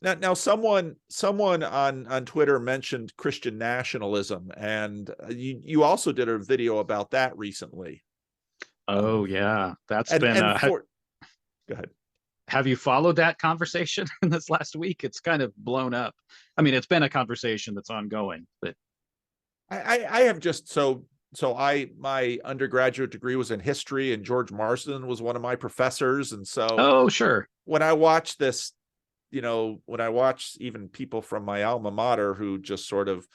Now, someone on Twitter mentioned Christian nationalism, and you also did a video about that recently. Oh yeah, that's And been. and for Go ahead. Have you followed that conversation in this last week? It's kind of blown up. I mean, it's been a conversation that's ongoing, but I have just so I my undergraduate degree was in history, and George Marsden was one of my professors, and so oh sure, when I watch this, when I watch even people from my alma mater who just sort of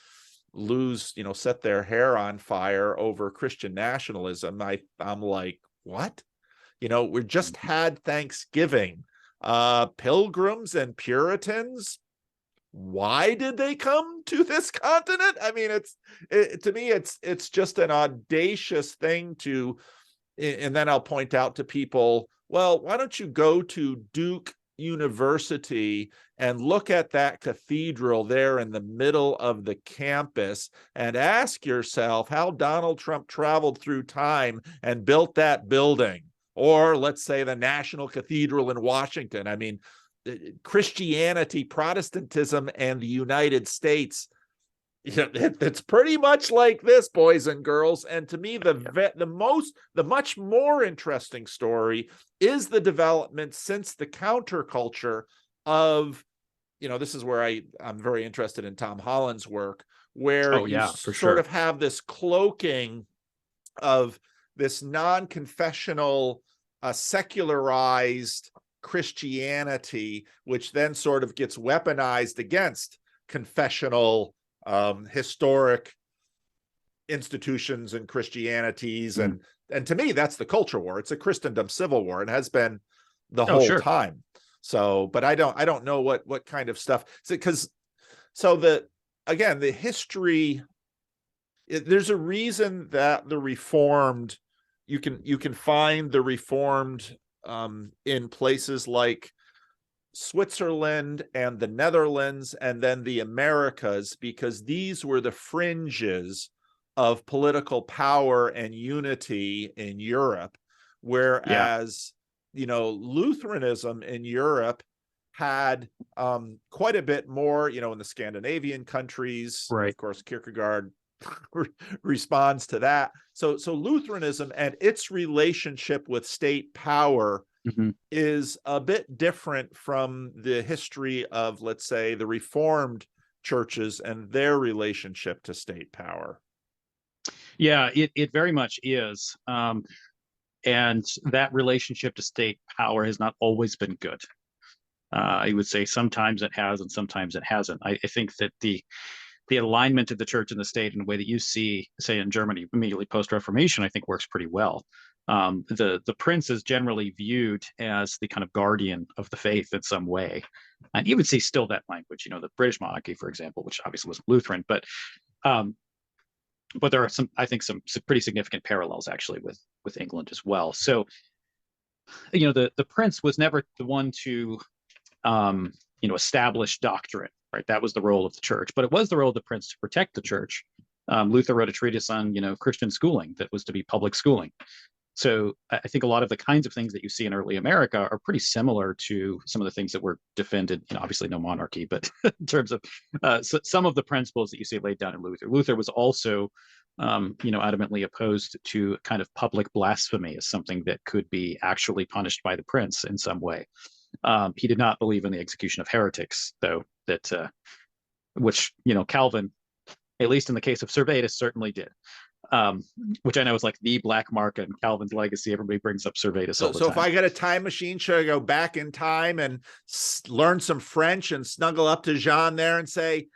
set their hair on fire over Christian nationalism, I'm like, what? We just had Thanksgiving. Pilgrims and Puritans, why did they come to this continent? I mean, to me, it's just an audacious thing to, and then I'll point out to people, well, why don't you go to Duke University and look at that cathedral there in the middle of the campus and ask yourself how Donald Trump traveled through time and built that building, or let's say the National Cathedral in Washington. I mean, Christianity, Protestantism, and the United States, it's pretty much like this, boys and girls. And to me, the much more interesting story is the development since the counterculture of, this is where I'm very interested in Tom Holland's work, where oh you yeah, for sort sure. of have this cloaking of this non-confessional, secularized Christianity, which then sort of gets weaponized against confessional, historic institutions and Christianities. Mm. And to me, that's the culture war. It's a Christendom civil war and has been the Oh whole sure. time. So, but I don't know what kind of stuff. The history, there's a reason that the Reformed, you can find the Reformed, in places like Switzerland and the Netherlands and then the Americas, because these were the fringes of political power and unity in Europe. Yeah. Whereas, Lutheranism in Europe had, quite a bit more, in the Scandinavian countries. Right. Of course, Kierkegaard responds to that. So Lutheranism and its relationship with state power Hmm. is a bit different from the history of, let's say, the Reformed churches and their relationship to state power. Yeah, it very much is. And that relationship to state power has not always been good. I would say sometimes it has and sometimes it hasn't. I think that the alignment of the church and the state in a way that you see, say, in Germany immediately post-Reformation, I think works pretty well. The prince is generally viewed as the kind of guardian of the faith in some way, and you would see still that language. The British monarchy, for example, which obviously was Lutheran, um, but there are I think, some pretty significant parallels actually with England as well. So, the prince was never the one to establish doctrine, right? That was the role of the church, but it was the role of the prince to protect the church. Luther wrote a treatise on, Christian schooling that was to be public schooling. So I think a lot of the kinds of things that you see in early America are pretty similar to some of the things that were defended, obviously no monarchy, but in terms of some of the principles that you see laid down in Luther. Luther was also, adamantly opposed to kind of public blasphemy as something that could be actually punished by the prince in some way. He did not believe in the execution of heretics, though, which, Calvin, at least in the case of Servetus, certainly did. Which I know is like the black mark in Calvin's legacy. Everybody brings up Servetus all the So if time. I got a time machine, should I go back in time and learn some French and snuggle up to Jean there and say,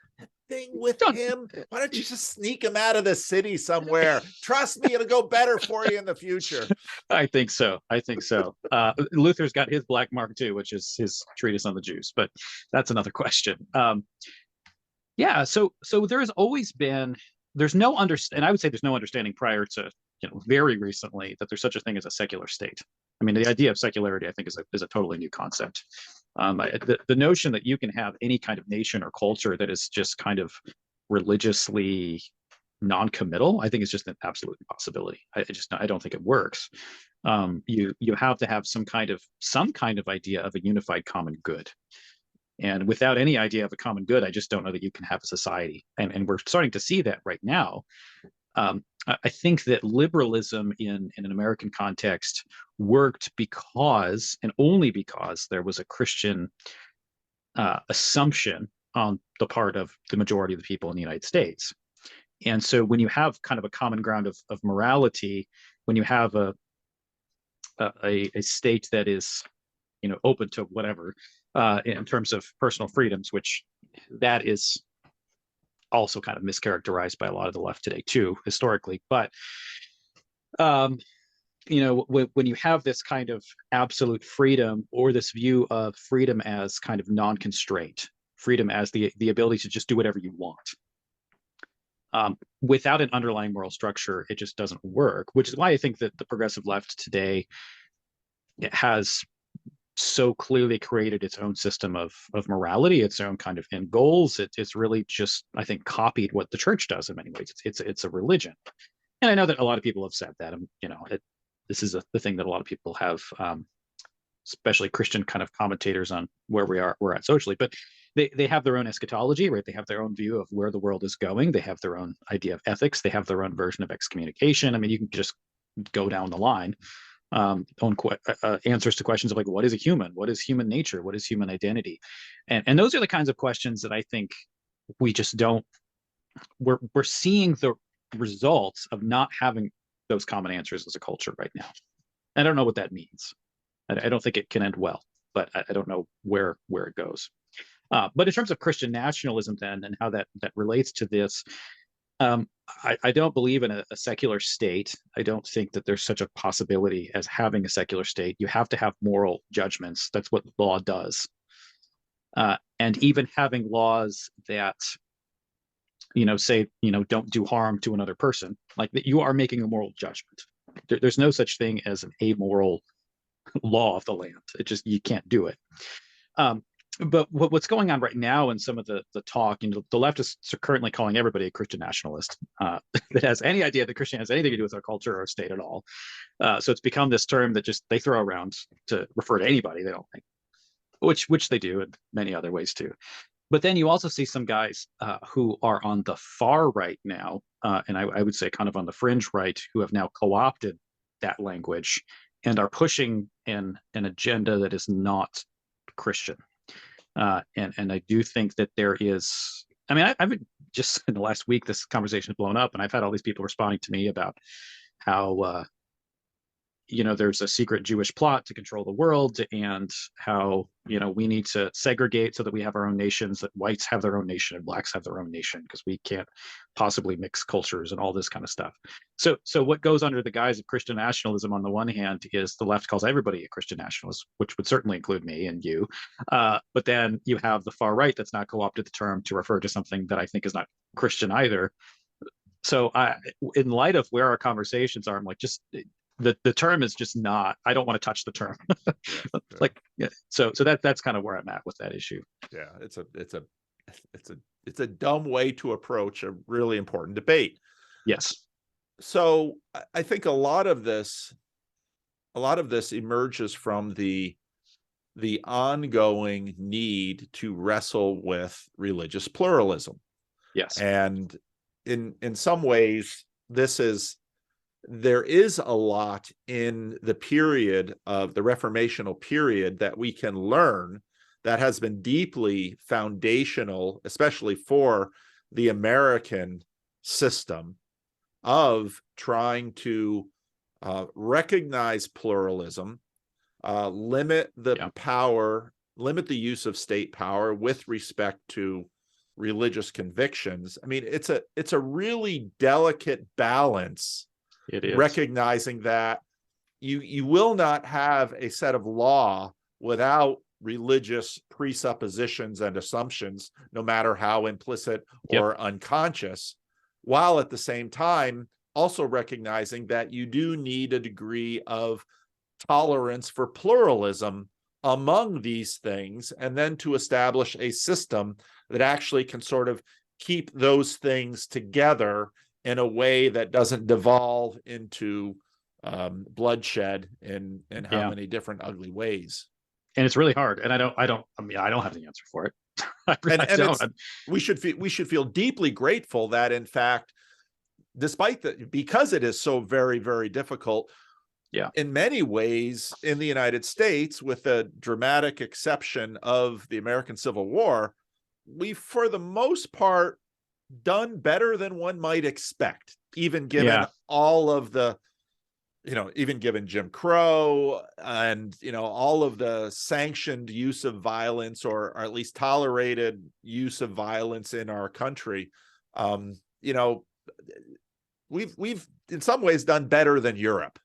thing with Don't, him, why don't you just sneak him out of the city somewhere? Trust me, it'll go better for you in the future. I think so. I think so. Luther's got his black mark too, which is his treatise on the Jews, but that's another question. Yeah, so there has always been, there's no and I would say there's no understanding prior to, very recently, that there's such a thing as a secular state. I mean, the idea of secularity, I think, is a totally new concept. The notion that you can have any kind of nation or culture that is just kind of religiously non-committal, I think is just an absolute impossibility. I don't think it works. You have to have some kind of idea of a unified common good. And without any idea of a common good, I just don't know that you can have a society. And we're starting to see that right now. I think that liberalism in an American context worked because, and only because, there was a Christian assumption on the part of the majority of the people in the United States. And so when you have kind of a common ground of morality, when you have a state that is, open to whatever in terms of personal freedoms, which that is also kind of mischaracterized by a lot of the left today too, historically. But when you have this kind of absolute freedom, or this view of freedom as kind of non-constraint, freedom as the ability to just do whatever you want, without an underlying moral structure, it just doesn't work. Which is why I think that the progressive left today has so clearly created its own system of morality, its own kind of end goals. It's really just, I think, copied what the church does in many ways. It's a religion, and I know that a lot of people have said that. This is the thing that a lot of people have, especially Christian kind of commentators on where we're at socially. But they have their own eschatology, right? They have their own view of where the world is going. They have their own idea of ethics. They have their own version of excommunication. I mean, you can just go down the line. Answers to questions of like, what is a human? What is human nature? What is human identity? And those are the kinds of questions that I think we just don't. We're seeing the results of not having those common answers as a culture right now. I don't know what that means. I don't think it can end well, but I don't know where it goes. But in terms of Christian nationalism, then, and how that relates to this, I don't believe in a secular state. I don't think that there's such a possibility as having a secular state. You have to have moral judgments. That's what law does. And even having laws that, say, don't do harm to another person, like that, you are making a moral judgment. There's no such thing as an amoral law of the land. It just, you can't do it. But what's going on right now in some of the talk, the leftists are currently calling everybody a Christian nationalist that has any idea that Christianity has anything to do with our culture or state at all. So it's become this term that just they throw around to refer to anybody they don't like, which they do in many other ways too. But then you also see some guys who are on the far right now, and I would say kind of on the fringe right, who have now co-opted that language and are pushing an agenda that is not Christian. And I do think that there is, I mean, I've been just in the last week, this conversation has blown up, and I've had all these people responding to me about how, there's a secret Jewish plot to control the world, and how, we need to segregate so that we have our own nations, that whites have their own nation and blacks have their own nation, because we can't possibly mix cultures and all this kind of stuff. So what goes under the guise of Christian nationalism on the one hand is the left calls everybody a Christian nationalist, which would certainly include me and you. But then you have the far right that's not co-opted the term to refer to something that I think is not Christian either. So in light of where our conversations are, I'm like, just the term is just not, I don't want to touch the term. Like, yeah. So that's kind of where I'm at with that issue. Yeah, it's a dumb way to approach a really important debate. Yes. So I think a lot of this emerges from the ongoing need to wrestle with religious pluralism. Yes. And in some ways, there is a lot in the period of the Reformational period that we can learn that has been deeply foundational, especially for the American system, of trying to recognize pluralism, limit the power, limit the use of state power with respect to religious convictions. I mean, it's a really delicate balance. It is. Recognizing that you will not have a set of law without religious presuppositions and assumptions, no matter how implicit or unconscious, while at the same time also recognizing that you do need a degree of tolerance for pluralism among these things, and then to establish a system that actually can sort of keep those things together in a way that doesn't devolve into bloodshed in how many different ugly ways. And it's really hard. And I mean, I don't have the answer for it. And I don't. it's we should feel deeply grateful that, in fact, despite that, because it is so very, very difficult, Yeah. in many ways in the United States, with the dramatic exception of the American Civil War, we, for the most part, done better than one might expect, even given all of the, even given Jim Crow and, all of the sanctioned use of violence, or at least tolerated use of violence in our country. We've in some ways done better than Europe.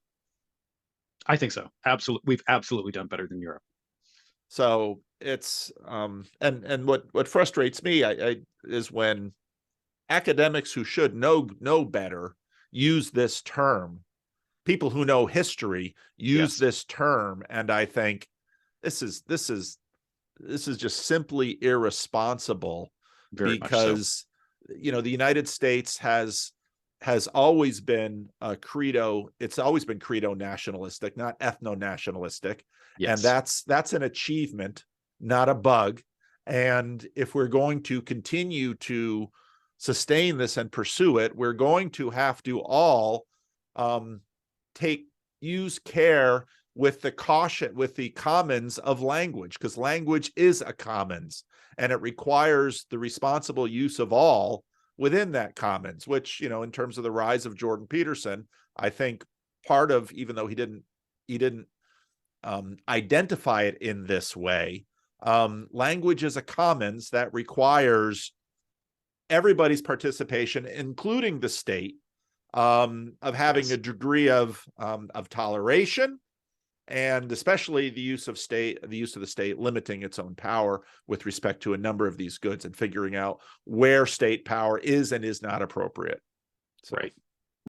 I think so. Absolutely. We've absolutely done better than Europe. So it's and what frustrates me is when academics who should know better use this term. People who know history use this term, and I think this is just simply irresponsible. Very much so. Because the United States has always been a credo. It's always been credo nationalistic, not ethno-nationalistic. Yes. And that's an achievement, not a bug. And if we're going to continue to sustain this and pursue it, we're going to have to all use care with the caution, with the commons of language, because language is a commons, and it requires the responsible use of all within that commons, which, in terms of the rise of Jordan Peterson, I think part of, even though he didn't identify it in this way, language is a commons that requires everybody's participation, including the state, of having a degree of toleration, and especially the use of the state limiting its own power with respect to a number of these goods, and figuring out where state power is and is not appropriate. So. Right.